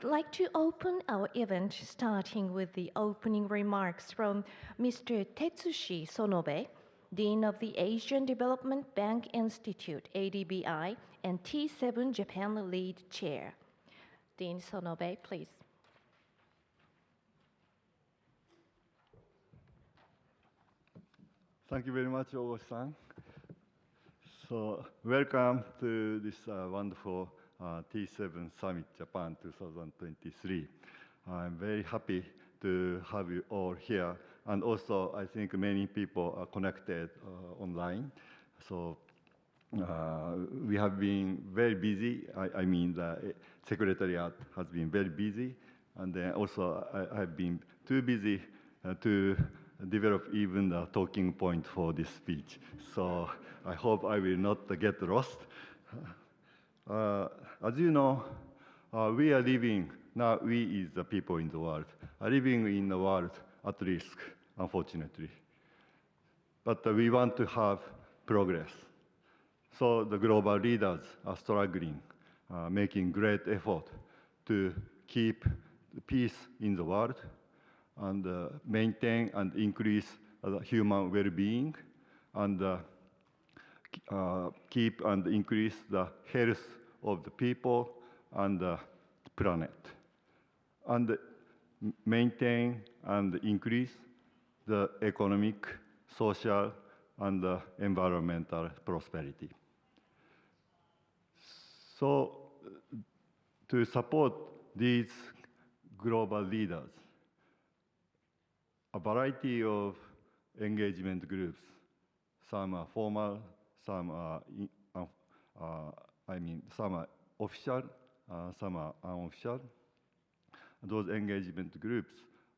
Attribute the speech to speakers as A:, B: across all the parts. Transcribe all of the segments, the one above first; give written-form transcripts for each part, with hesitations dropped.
A: I'd like to open our event starting with the opening remarks from Mr. Tetsushi Sonobe, Dean of the Asian Development Bank Institute, ADBI, and T7 Japan Lead Chair. Dean Sonobe, please.
B: Thank you very much, Ogo-san. So, welcome to this wonderful T7 Summit Japan 2023. I'm very happy to have you all here. And also, I think many people are connected online. So, we have been very busy. I mean, the Secretariat has been very busy. And then also, I have been too busy to develop even the talking point for this speech. So I hope I will not get lost. As you know, we are living, now we is the people in the world, are living in a world at risk, unfortunately. But we want to have progress. So the global leaders are struggling, making great effort to keep peace in the world, and maintain and increase human well-being, and keep and increase the health of the people and the planet, and maintain and increase the economic, social, and environmental prosperity. So, to support these global leaders, a variety of engagement groups. Some are formal, some are, some are official, some are unofficial. Those engagement groups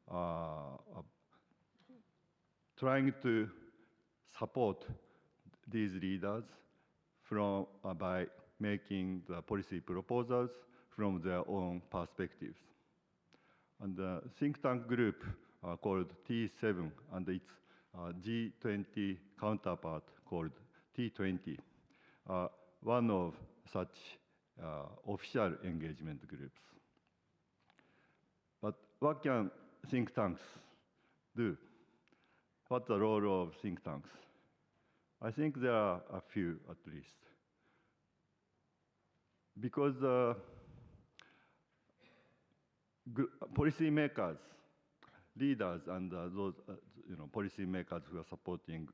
B: are trying to support these leaders from, by making the policy proposals from their own perspectives. And the think tank group called T7 and its G20 counterpart called T20, one of such official engagement groups. But what can think tanks do? What's the role of think tanks? I think there are a few at least. Because policymakers, leaders, and those policymakers who are supporting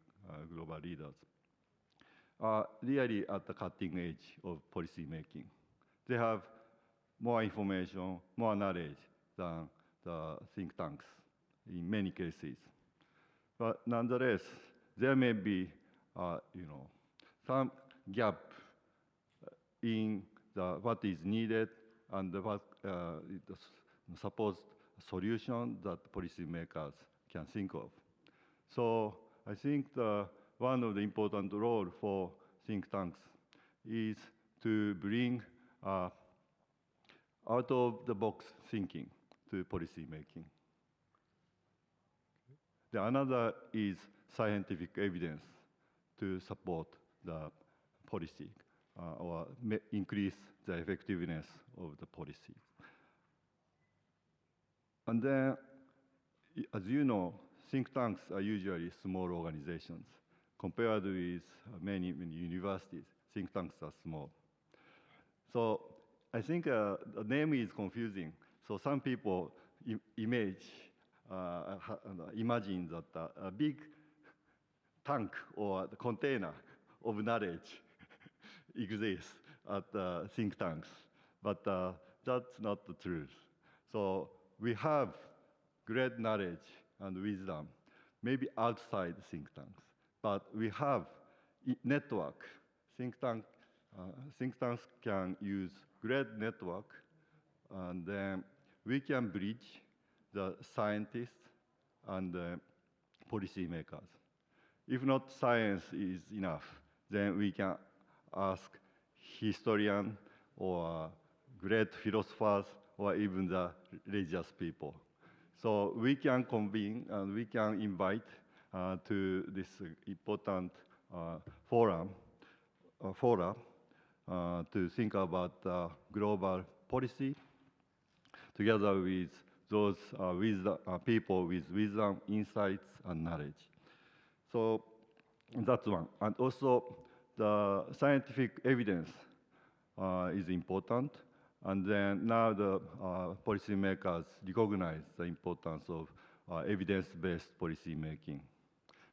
B: global leaders are really at the cutting edge of policy making. They have more information, more knowledge than the think tanks in many cases. But nonetheless, there may be, some gap in what is needed and what the supposed solution that policymakers can think of. So I think one of the important role for think tanks is to bring out-of-the-box thinking to policy making. The another is scientific evidence to support the policy or increase the effectiveness of the policy. And then, as you know, think tanks are usually small organizations. Compared with many universities, think tanks are small. So I think the name is confusing. So some people imagine that a big tank or the container of knowledge exists at think tanks, but that's not the truth. So we have great knowledge and wisdom, maybe outside think tanks, but we have network. Think tanks can use great network, and then we can bridge the scientists and the policymakers. If not science is enough, then we can ask historians or great philosophers or even the religious people. So we can convene and we can invite to this important fora to think about global policy together with those people with wisdom, insights, and knowledge. So that's one. And also, the scientific evidence is important. And then now the policymakers recognize the importance of evidence-based policy making.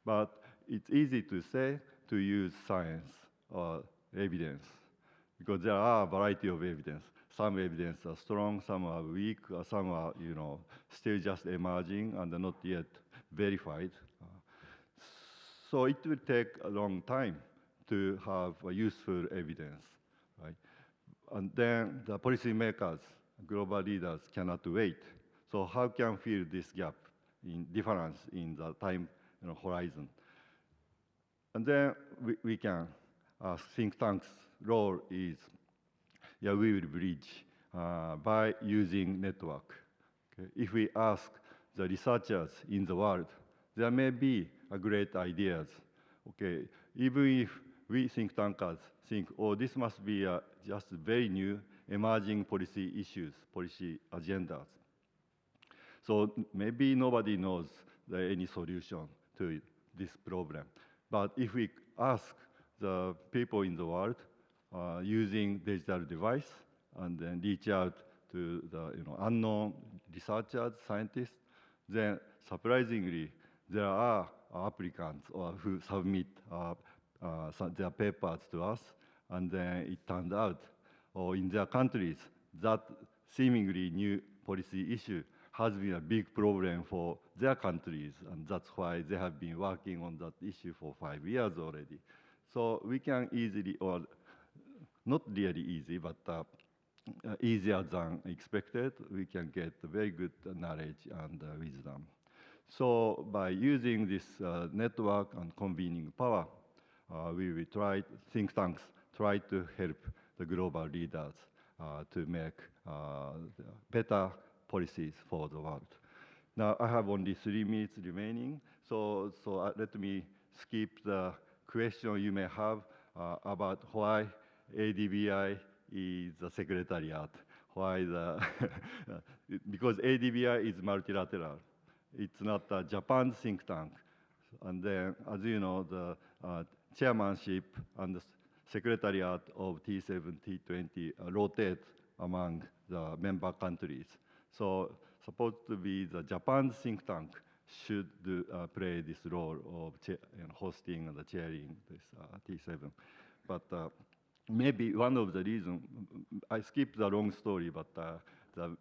B: But it's easy to say to use science or evidence because there are a variety of evidence. Some evidence are strong, some are weak, some are still just emerging and not yet verified. So it will take a long time to have a useful evidence, right? And then the policymakers, global leaders cannot wait. So how can fill this gap in difference in the time horizon? And then we can, think tanks' role is, we will bridge by using network. Okay? If we ask the researchers in the world, there may be great ideas. Okay, even if we think tankers think, oh, this must be just very new emerging policy issues, policy agendas. So maybe nobody knows any solution to this problem. But if we ask the people in the world using digital device and then reach out to the unknown researchers, scientists, then surprisingly, there are applicants who submit their papers to us, and then it turned out, or in their countries, that seemingly new policy issue has been a big problem for their countries, and that's why they have been working on that issue for 5 years already. So we can easily, or not really easy, but easier than expected, we can get very good knowledge and wisdom. So by using this network and convening power, we will try, think tanks try to help the global leaders to make better policies for the world. Now, I have only 3 minutes remaining, so let me skip the question you may have about why ADBI is the secretariat, why the, because ADBI is multilateral. It's not a Japan think tank. And then, as you know, the chairmanship and the secretariat of T7, T20 rotate among the member countries. So supposed to be the Japan think tank should play this role of hosting and chairing this T7. But maybe one of the reasons, I skipped the long story, but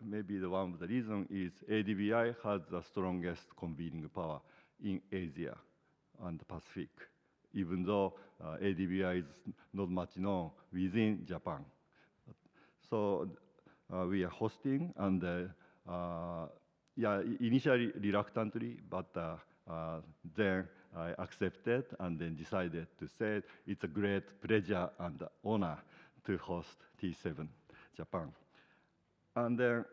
B: maybe one of the reasons is ADBI has the strongest convening power in Asia and the Pacific, even though ADBI is not much known within Japan. So we are hosting, and initially reluctantly, but then I accepted and then decided to say it's a great pleasure and honor to host T7 Japan. And then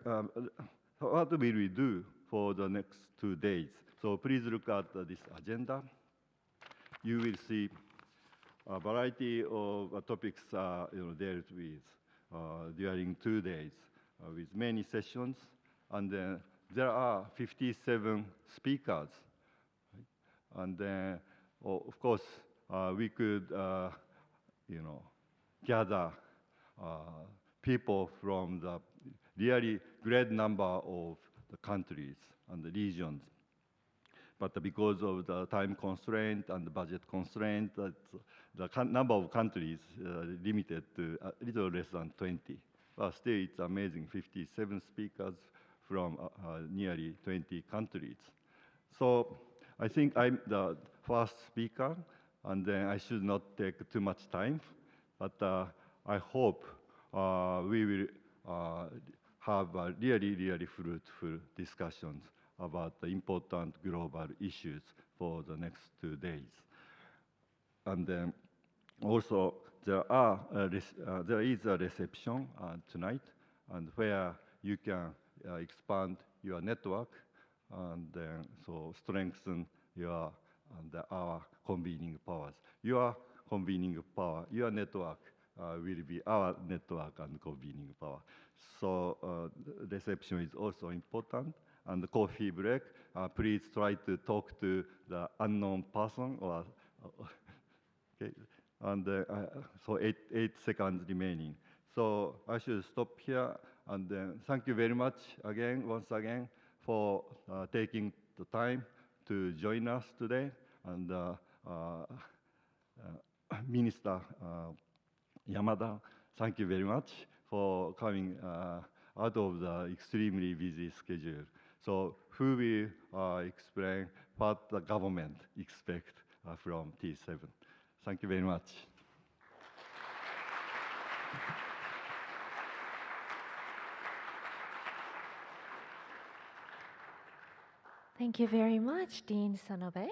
B: what will we do for the next 2 days? So please look at this agenda. You will see a variety of topics dealt with during 2 days with many sessions. And then there are 57 speakers. Right? And then, of course, we could, gather people from the really great number of the countries and the regions. But because of the time constraint and the budget constraint, the number of countries limited to a little less than 20. But still, it's amazing, 57 speakers from nearly 20 countries. So I think I'm the first speaker, and then I should not take too much time. But I hope we will have really, really fruitful discussions about the important global issues for the next 2 days. And then also there is a reception tonight, and where you can expand your network and then so strengthen your and our convening powers. Your convening power, your network will be our network and convening power. So reception is also important. And the coffee break, please try to talk to the unknown person or okay. And so 8 seconds remaining. So I should stop here. And thank you very much again, once again, for taking the time to join us today. And Minister Yamada, thank you very much for coming out of the extremely busy schedule. So who will explain what the government expects from T7? Thank you very much.
A: Thank you very much, Dean Sonobe.